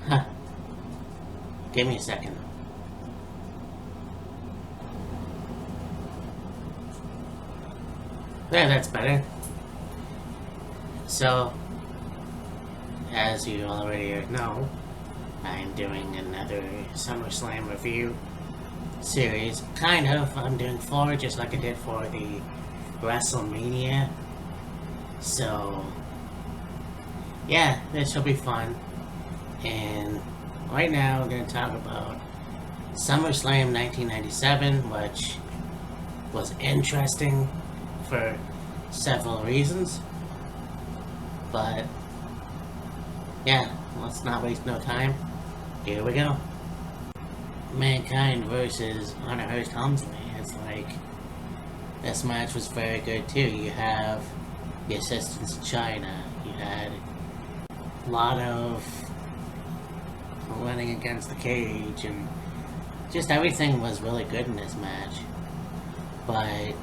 Huh. Give me a second. There, that's better. So, as you already know, I'm doing another Summerslam review series. Kind of. I'm doing 4 just like I did for the WrestleMania. So, yeah, this will be fun. And right now, we're going to talk about SummerSlam 1997, which was interesting for several reasons. But, yeah, let's not waste no time. Here we go. Mankind versus Hunter Hearst Helmsley. It's like, this match was very good too. You have the assistants in China. You had a lot of running against the cage, and just everything was really good in this match. But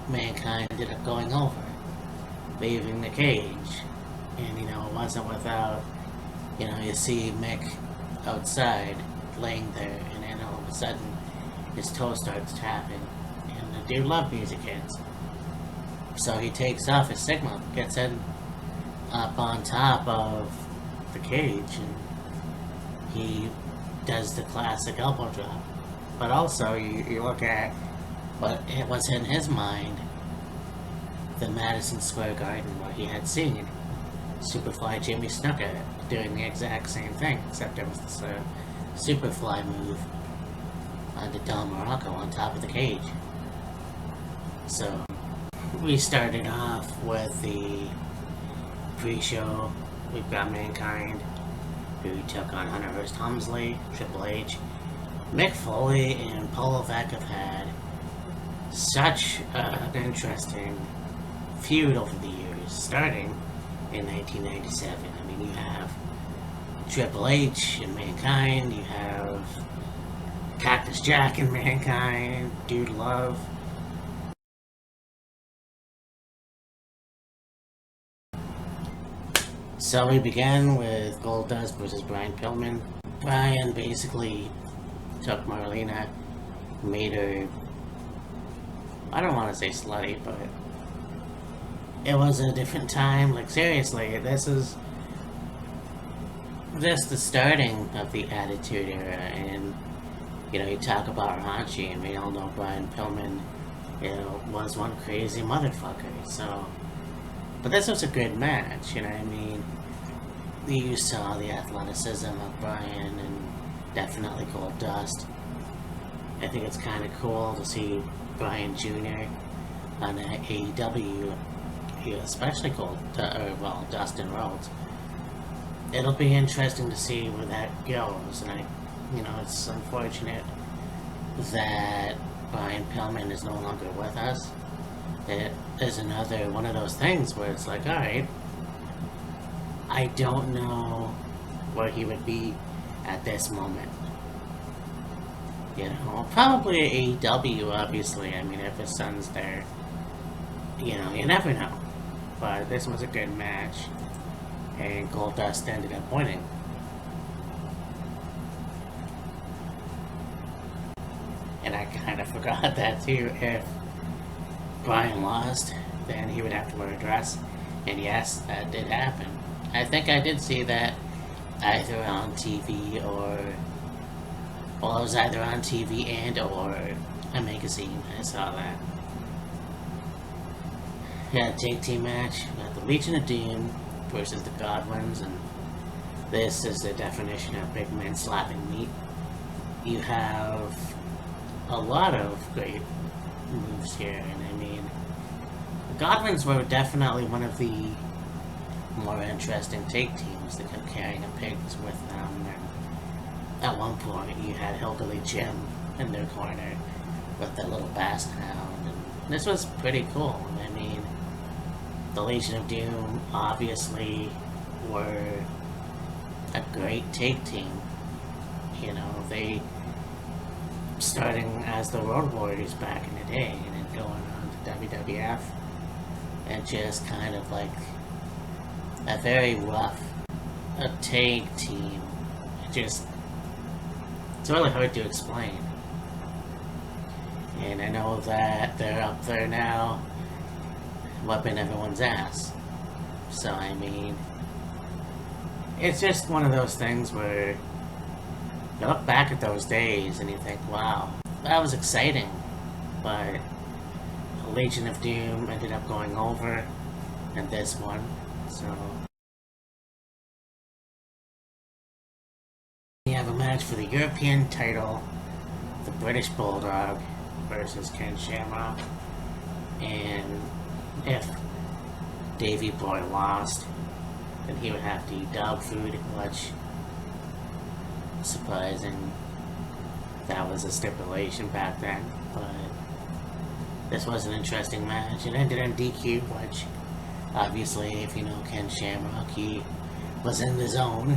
Mankind ended up going over, leaving the cage. And, it wasn't without, you see Mick outside, laying there, and then all of a sudden, his toe starts tapping. And the dude loved music hits. So he takes off his signal, gets in up on top of the cage, and he does the classic elbow drop. But also, you look at what it was in his mind, the Madison Square Garden, where he had seen Superfly Jimmy Snuka doing the exact same thing, except it was this Superfly move onto Don Morocco on top of the cage. So, we started off with the pre-show. We've got Mankind, who took on Hunter Hearst Helmsley, Triple H. Mick Foley and Paul Levesque have had such an interesting feud over the years, starting in 1997. I mean, you have Triple H and Mankind, you have Cactus Jack and Mankind, Dude Love. So we began with Goldust versus Brian Pillman. Brian basically took Marlena, made her, I don't want to say slutty, but it was a different time. Like, seriously, this is the starting of the Attitude Era. And, you talk about raunchy, and we all know Brian Pillman, was one crazy motherfucker. So, but this was a good match, I mean? You saw the athleticism of Brian and definitely Goldust. I think it's kind of cool to see Brian Jr. on AEW, especially Dustin Rhodes. It'll be interesting to see where that goes, and it's unfortunate that Brian Pillman is no longer with us. It is another one of those things where it's like, alright, I don't know where he would be at this moment. Probably at AEW, obviously. I mean, if his son's there, you never know. But this was a good match, and Goldust ended up winning. And I kind of forgot that too. If Brian lost, then he would have to wear a dress. And yes, that did happen. I think I did see that either on TV or... Well, it was either on TV and or a magazine. I saw that. Yeah, tag team match. We got the Legion of Doom versus the Godwins, and this is the definition of big men slapping meat. You have a lot of great moves here, and I mean, the Godwins were definitely one of the more interesting tag teams that kept carrying the pigs with them. And at one point, you had Hillbilly Jim in their corner with that little basset hound, and this was pretty cool. I mean, the Legion of Doom obviously were a great tag team. They starting as the Road Warriors back in the day, and then going on to WWF. and just kind of like a very rough a tag team. It's really hard to explain. And I know that they're up there now, whooping everyone's ass. So I mean, it's just one of those things where you look back at those days and you think, wow, that was exciting. But Legion of Doom ended up going over in this one. So we have a match for the European title, the British Bulldog versus Ken Shamrock. And if Davey Boy lost, then he would have to eat dog food, which, surprising, that was a stipulation back then. But this was an interesting match. It ended in DQ, which, obviously, if you know Ken Shamrock, he was in the zone.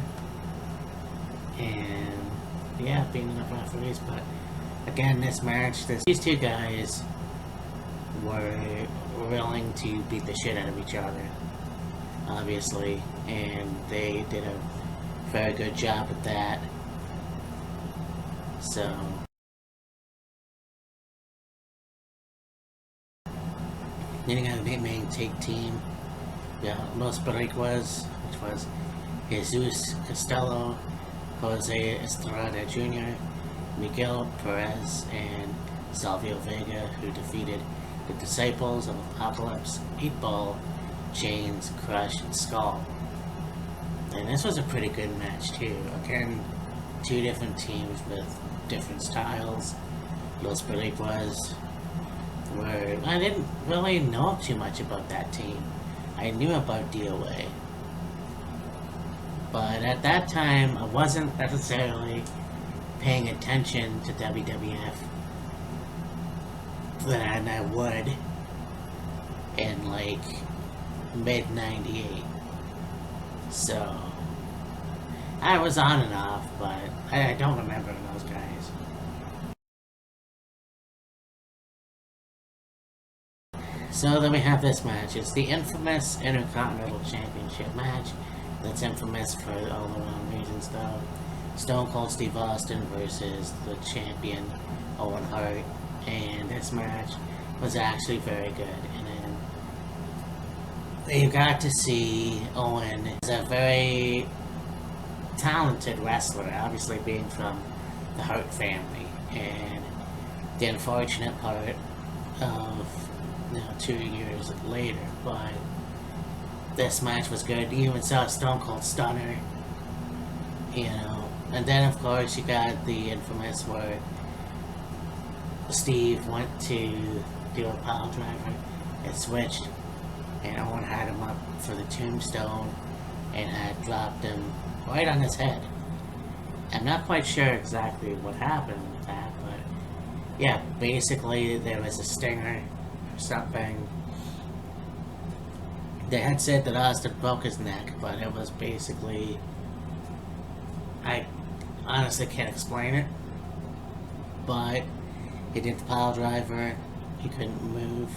And, yeah, being enough referees. But, again, this match, these two guys were willing to beat the shit out of each other, obviously. And they did a very good job at that. So then you got a main tag team. Yeah, Los Boricuas, which was Jesus Costello, Jose Estrada Jr., Miguel Perez, and Salvio Vega, who defeated the Disciples of Apocalypse, 8-Ball, Chains, Crush, and Skull. And this was a pretty good match too. Again, two different teams with different styles. Los Boricuas were... I didn't really know too much about that team. I knew about DOA. But at that time, I wasn't necessarily paying attention to WWF than I would in like mid-98. So I was on and off, but I don't remember those guys. So then we have this match. It's the infamous Intercontinental Championship match. That's infamous for all the wrong reasons though. Stone Cold Steve Austin versus the champion Owen Hart. And this match was actually very good. And then you got to see Owen as a very talented wrestler, obviously being from the Hart family. And the unfortunate part of 2 years later, but this match was good. You even saw Stone Cold Stunner, and then of course you got the infamous where Steve went to do a pile driver and switched, and Owen had him up for the tombstone and had dropped him right on his head. I'm not quite sure exactly what happened with that, but yeah, basically there was a stinger or something. They had said that Austin broke his neck, but it was basically... I honestly can't explain it. But he did the pile driver. He couldn't move.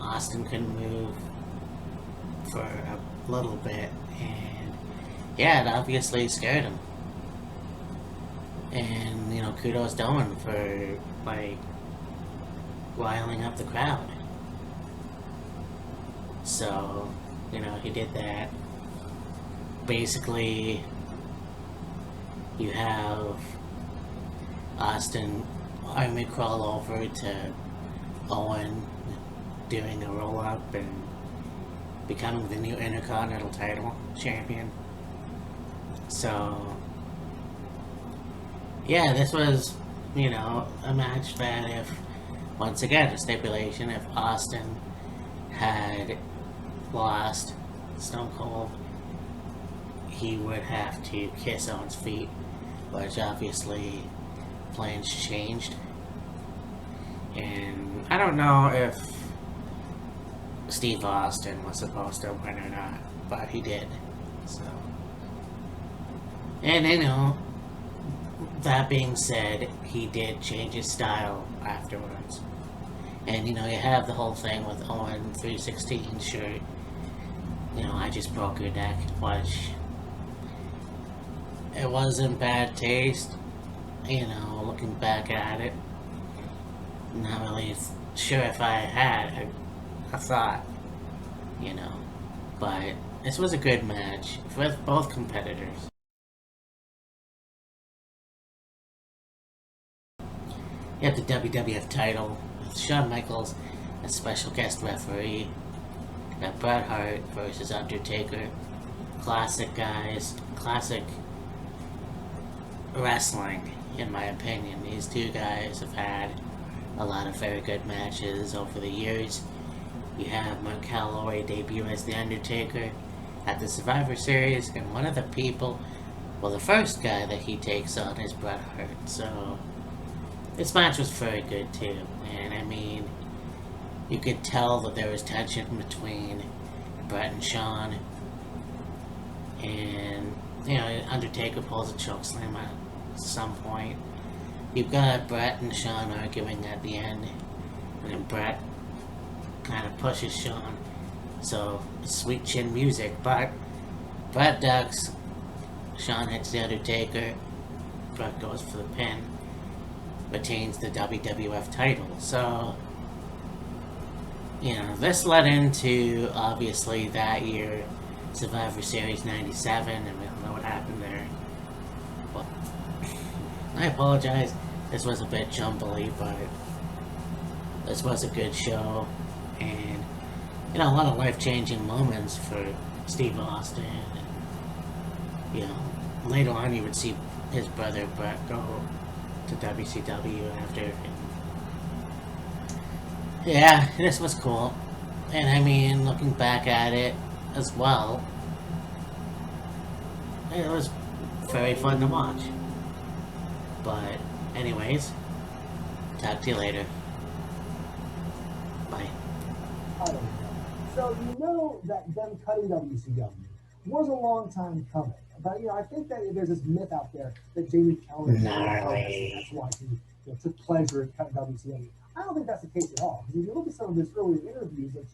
Austin couldn't move for a little bit. And yeah, it obviously scared him. And, kudos to Owen for, riling up the crowd. So, he did that. Basically, you have Austin army crawl over to Owen doing a roll-up and becoming the new Intercontinental title champion. So, yeah, this was, a match that if, once again, a stipulation, if Austin had lost Stone Cold, he would have to kiss Owen's feet, which obviously plans changed. And I don't know if Steve Austin was supposed to win or not, but he did. So, and that being said, he did change his style afterwards. And you have the whole thing with Owen 316 shirt. I just broke your neck, which it wasn't bad taste. Looking back at it, not really sure if I had a thought, you know. But this was a good match with both competitors. You have the WWF title with Shawn Michaels as special guest referee. You got Bret Hart versus Undertaker. Classic guys, classic wrestling, in my opinion. These two guys have had a lot of very good matches over the years. You have Mark Calloway debut as The Undertaker at the Survivor Series, and one of the people, well, the first guy that he takes on is Bret Hart. So this match was very good too, and I mean, you could tell that there was tension between Bret and Shawn, and Undertaker pulls a chokeslam at some point. You've got Bret and Shawn arguing at the end, and then Bret kind of pushes Shawn. So sweet chin music, but Bret ducks. Shawn hits the Undertaker. Bret goes for the pin. Retains the WWF title. So, this led into obviously that year Survivor Series 97, and we don't know what happened there. But I apologize. This was a bit jumbly, but this was a good show, and a lot of life-changing moments for Steve Austin. And, later on you would see his brother Bret go to WCW after. And yeah, this was cool. And I mean, looking back at it as well, it was very fun to watch. But anyways, talk to you later. Bye. So that them cutting WCW was a long time coming. But I think that there's this myth out there that Jamie Keller Gnarly. that's why he took pleasure in cutting WCW. I don't think that's the case at all. Because if you look at some of his earlier interviews, like